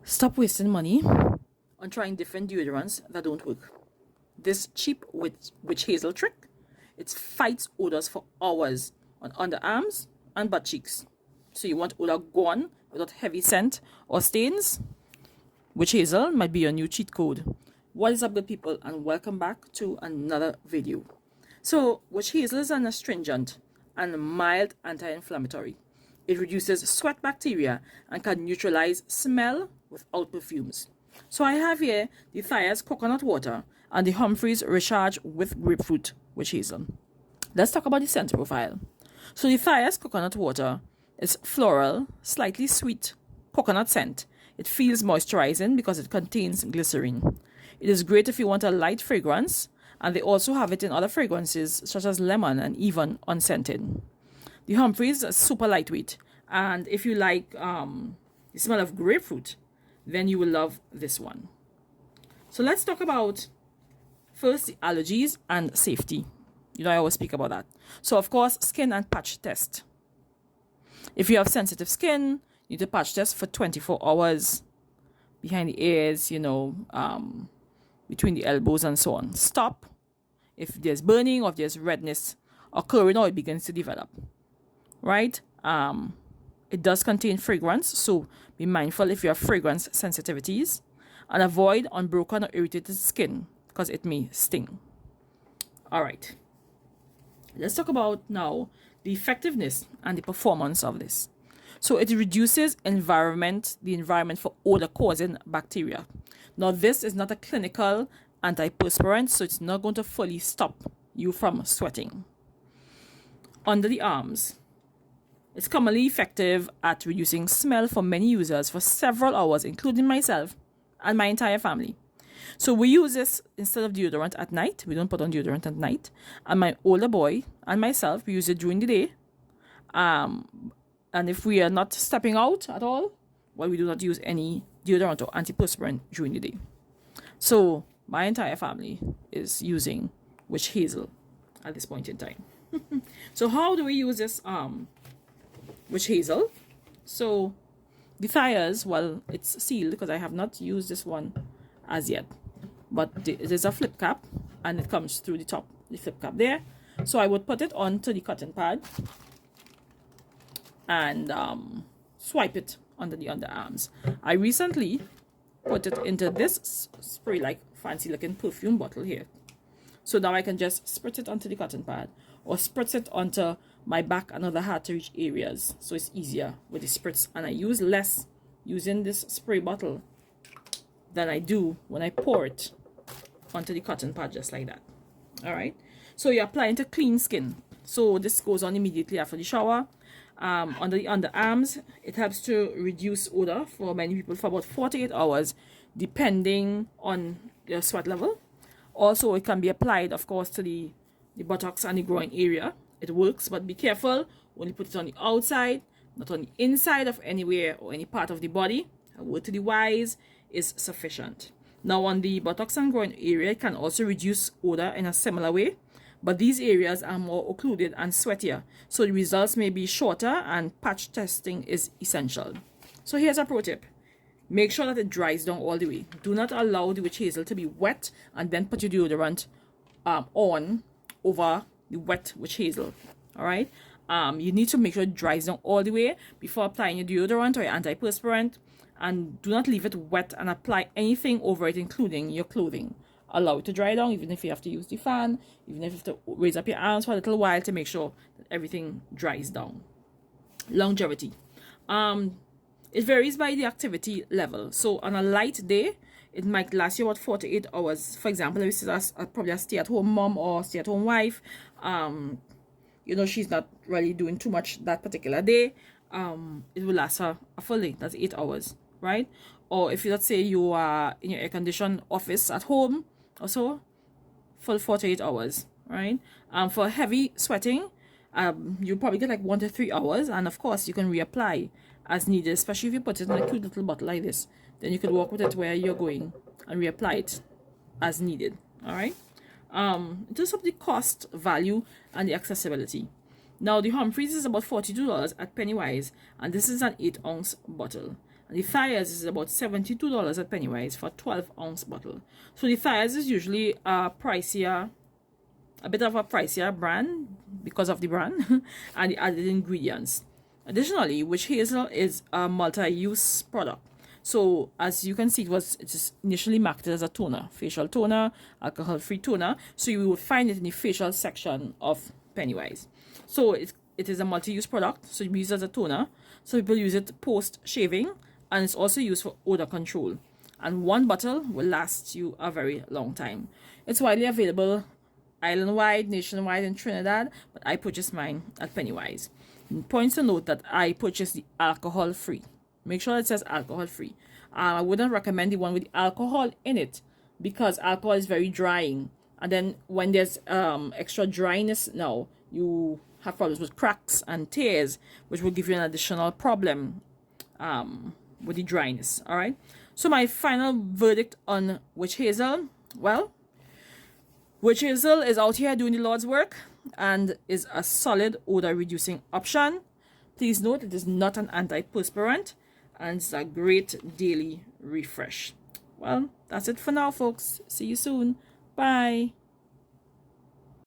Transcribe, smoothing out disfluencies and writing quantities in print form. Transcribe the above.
Stop wasting money on trying different deodorants that don't work. This cheap witch hazel trick, it fights odors for hours on underarms and butt cheeks. So you want odor gone without heavy scent or stains? Witch hazel might be your new cheat code. What is up, good people, and welcome back to another video. So witch hazel is an astringent and mild anti-inflammatory. It reduces sweat bacteria and can neutralize smell without perfumes. So I have here the Thayer's coconut water and the Humphreys recharge with grapefruit witch hazel. Let's talk about the scent profile. So the Thayer's coconut water is floral, slightly sweet coconut scent. It feels moisturizing because it contains glycerin. It is great if you want a light fragrance, and they also have it in other fragrances such as lemon and even unscented. The Humphreys is super lightweight, and if you like the smell of grapefruit, then you will love this one. So let's talk about first the allergies and safety. You know, I always speak about that. So of course, skin and patch test. If you have sensitive skin, you need to patch test for 24 hours behind the ears, between the elbows and so on. Stop if there's burning or if there's redness occurring or it begins to develop. Right? It does contain fragrance, so be mindful if you have fragrance sensitivities, and avoid unbroken or irritated skin because it may sting. All right. Let's talk about now the effectiveness and the performance of this. So it reduces the environment for odor-causing bacteria. Now, this is not a clinical antiperspirant, so it's not going to fully stop you from sweating. Under the arms, it's commonly effective at reducing smell for many users for several hours, including myself and my entire family. So we use this instead of deodorant at night. We don't put on deodorant at night. And my older boy and myself, we use it during the day. And if we are not stepping out at all, well, we do not use any deodorant or antiperspirant during the day. So my entire family is using witch hazel at this point in time. So how do we use this witch hazel? So the Thayer's, well, it's sealed because I have not used this one as yet, but it is a flip cap and it comes through the top, the flip cap there. So I would put it onto the cotton pad and swipe it under the underarms. I recently put it into this spray like fancy looking perfume bottle here. So now I can just spritz it onto the cotton pad or spritz it onto my back and other hard to reach areas. So it's easier with the spritz, and I use less using this spray bottle than I do when I pour it onto the cotton pad just like that. All right. So you're applying to clean skin. So this goes on immediately after the shower. Under the underarms, it helps to reduce odor for many people for about 48 hours, depending on your sweat level. Also, it can be applied, of course, to the buttocks and the groin area. It works, but be careful. Only put it on the outside, not on the inside of anywhere or any part of the body. A word to the wise is sufficient. Now, on the buttocks and groin area, it can also reduce odor in a similar way, but these areas are more occluded and sweatier, so the results may be shorter, and patch testing is essential. So here's a pro tip. Make sure that it dries down all the way. Do not allow the witch hazel to be wet and then put your deodorant on over the wet witch hazel. All right. You need to make sure it dries down all the way before applying your deodorant or your antiperspirant, and do not leave it wet and apply anything over it, including your clothing. Allow it to dry down, even if you have to use the fan, even if you have to raise up your arms for a little while to make sure that everything dries down. Longevity. It varies by the activity level. So on a light day, it might last you about 48 hours. For example, if it's probably a stay-at-home mom or stay-at-home wife, she's not really doing too much that particular day, it will last her a full day. That's 8 hours, right? Or if let's say you are in your air-conditioned office at home or so, full 48 hours, right? For heavy sweating, you probably get like 1 to 3 hours, and of course you can reapply as needed, especially if you put it in a cute little bottle like this. Then you could walk with it where you're going and reapply it as needed. All right. In terms of the cost, value, and the accessibility, Now the Humphreys is about $42 at Pennywise, and this is an 8-ounce bottle. And the Thias is about $72 at Pennywise for a 12-ounce bottle. So the Thias is usually a bit of a pricier brand because of the brand and the added ingredients. Additionally, Witch Hazel is a multi-use product. So as you can see, it is initially marketed as a toner, facial toner, alcohol-free toner. So you will find it in the facial section of Pennywise. So it is a multi-use product. So you use it as a toner. So people use it post-shaving, and it's also used for odor control. And one bottle will last you a very long time. It's widely available island-wide, nationwide in Trinidad, but I purchased mine at Pennywise. And points to note that I purchased the alcohol-free. Make sure it says alcohol-free. I wouldn't recommend the one with alcohol in it because alcohol is very drying. And then when there's extra dryness now, you have problems with cracks and tears, which will give you an additional problem with the dryness. All right. So my final verdict on Witch Hazel, well, Witch Hazel is out here doing the Lord's work and is a solid odor reducing option. Please note it is not an antiperspirant and it's a great daily refresh. Well, that's it for now, folks. See you soon. Bye.